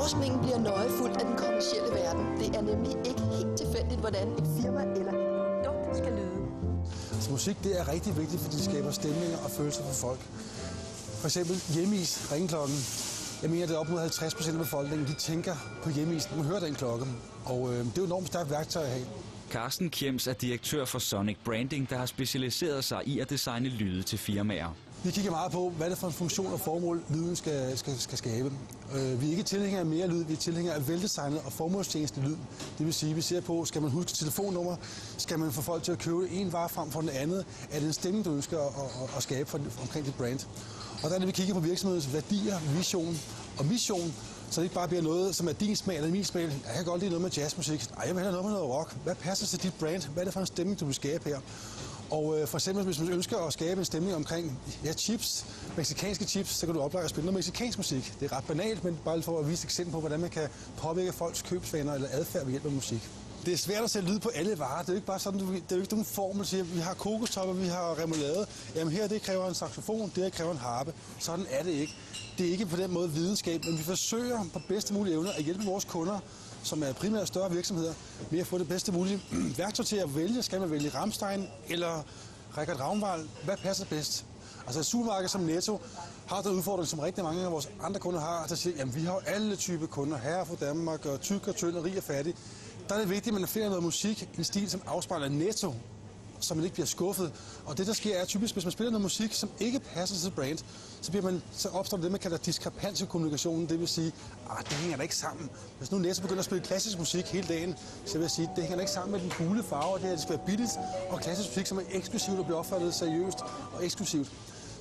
Forskningen bliver nøje fulgt af den kommercielle verden. Det er nemlig ikke helt tilfældigt, hvordan et firma eller et produkt skal lyde. Så musik, det er rigtig vigtigt, fordi det skaber stemninger og følelser for folk. For eksempel hjemmeis, ringeklokken. Jeg mener, at det er op mod 50% af befolkningen, de tænker på hjemmeis, når man hører den klokke. Og det er jo et enormt stærkt værktøj at have. Carsten Kjems er direktør for Sonic Branding, der har specialiseret sig i at designe lyde til firmaer. Vi kigger meget på, hvad det er for en funktion og formål, lyden skal skabe. Vi er ikke tilhængere af mere lyd, vi er tilhængere af veldesignet og formålstjeneste lyd. Det vil sige, at vi ser på, skal man huske telefonnummer, skal man få folk til at købe en vare frem for den anden, er det en stemning, du ønsker at skabe omkring dit brand. Og der er det, vi kigger på virksomhedens værdier, vision og mission, så det ikke bare bliver noget, som er din smag eller min smag. Jeg kan godt lide noget med jazzmusik. Jeg vil have noget med noget rock. Hvad passer til dit brand? Hvad er det for en stemning, du vil skabe her? Og for eksempel, hvis man ønsker at skabe en stemning omkring chips, mexicanske chips, så kan du oplage at spille noget mexicansk musik. Det er ret banalt, men bare for at vise et eksempel på, hvordan man kan påvirke folks købsvaner eller adfærd ved hjælp af musik. Det er svært at sætte lyd på alle varer. Det er jo ikke bare sådan, det er jo ikke nogen formel, siger, vi har kokostopper, vi har remoulade. Jamen her, det kræver en saxofon, det kræver en harpe. Sådan er det ikke. Det er ikke på den måde videnskab, men vi forsøger på bedste mulige evner at hjælpe vores kunder, som er primært større virksomheder, med at få det bedste mulige værktøj til at vælge. Skal man vælge Rammstein eller Richard Ragnvald? Hvad passer bedst? Altså et supermarked som Netto har den udfordring, som rigtig mange af vores andre kunder har, der siger, jamen vi har jo alle typer kunder, herre fra Danmark, og tyk og tynd og rig og fattig. Der er det vigtigt, at man finder noget musik, en stil, som afspejler Netto, så man ikke bliver skuffet. Og det, der sker, er typisk, hvis man spiller noget musik, som ikke passer til brand, så opstår det, man kalder diskrepans i kommunikationen. Det vil sige, det hænger da ikke sammen. Hvis nu Netto begynder at spille klassisk musik hele dagen, så vil jeg sige, det hænger da ikke sammen med den gule farve, og det skal være billigt, og klassisk musik, som er eksklusivt og bliver opfattet seriøst og eksklusivt.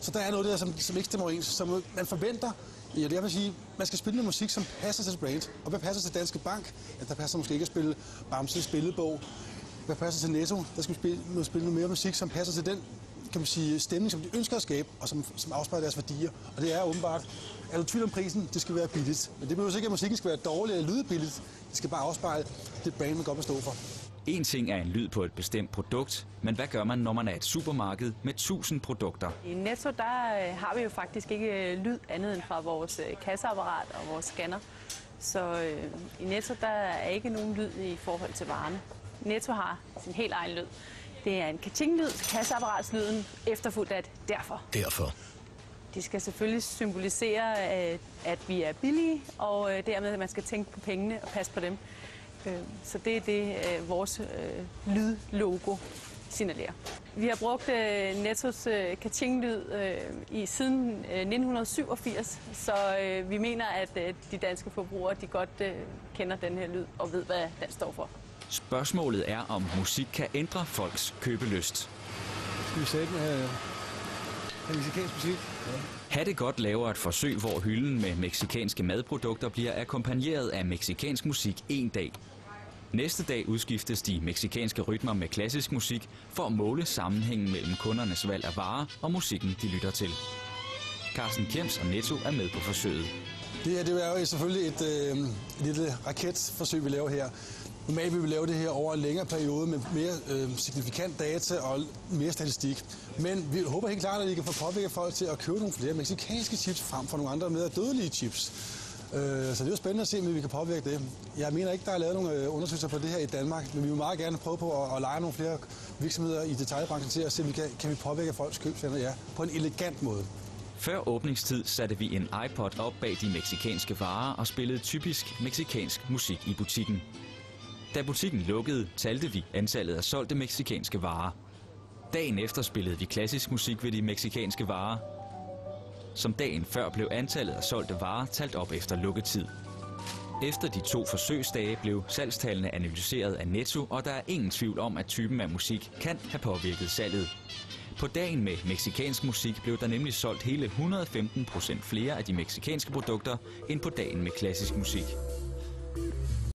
Så der er noget der, som ikke stemmer ens, som man forventer. Ja, det vil sige, man skal spille noget musik, som passer til brand. Og hvad passer til Danske Bank? Ja, der passer måske ikke at spille Bamses billedbog. Hvad passer til Netto? Der skal vi spille noget mere musik, som passer til den, kan man sige, stemning, som de ønsker at skabe, og som afspejler deres værdier. Og det er åbenbart, er du tvivl om prisen, det skal være billigt. Men det behøver ikke, at musikken skal være dårlig eller lyde billigt. Det skal bare afspejle det brand, man godt vil stå for. En ting er en lyd på et bestemt produkt, men hvad gør man, når man er et supermarked med 1000 produkter? I Netto, der har vi jo faktisk ikke lyd andet end fra vores kasseapparat og vores scanner. Så i Netto, der er ikke nogen lyd i forhold til varerne. Netto har sin helt egen lyd. Det er en ka-ching-lyd, kasseapparatslyden, efterfulgt af et derfor. Derfor. De skal selvfølgelig symbolisere, at vi er billige, og dermed, at man skal tænke på pengene og passe på dem. Så det er det, vores lydlogo signalerer. Vi har brugt Nettos ka-ching-lyd siden 1987, så vi mener, at de danske forbrugere de godt kender den her lyd og ved, hvad den står for. Spørgsmålet er, om musik kan ændre folks købelyst. Skal vi sætte med mexicansk musik? Ja. Ha' det godt laver et forsøg, hvor hylden med mexicanske madprodukter bliver akkompagneret af mexicansk musik en dag. Næste dag udskiftes de mexicanske rytmer med klassisk musik for at måle sammenhængen mellem kundernes valg af varer og musikken, de lytter til. Carsten Kjems og Netto er med på forsøget. Det er jo selvfølgelig et lille raketforsøg, vi laver her. Normalt vil vi lave det her over en længere periode med mere signifikant data og mere statistik. Men vi håber helt klart, at vi kan få påvirket folk til at købe nogle flere mexicanske chips frem for nogle andre mere dødelige chips. Så det er jo spændende at se, om vi kan påvirke det. Jeg mener ikke, der er lavet nogle undersøgelser på det her i Danmark, men vi vil meget gerne prøve på at lege nogle flere virksomheder i detaljebranchen til at se, om vi kan påvirke folks købsvaner på en elegant måde. Før åbningstid satte vi en iPod op bag de mexicanske varer og spillede typisk mexicansk musik i butikken. Da butikken lukkede, talte vi antallet af solgte mexicanske varer. Dagen efter spillede vi klassisk musik ved de mexicanske varer. Som dagen før blev antallet af solgte varer talt op efter lukketid. Efter de 2 forsøgsdage blev salgstallene analyseret af Netto, og der er ingen tvivl om, at typen af musik kan have påvirket salget. På dagen med mexicansk musik blev der nemlig solgt hele 115% flere af de mexicanske produkter end på dagen med klassisk musik.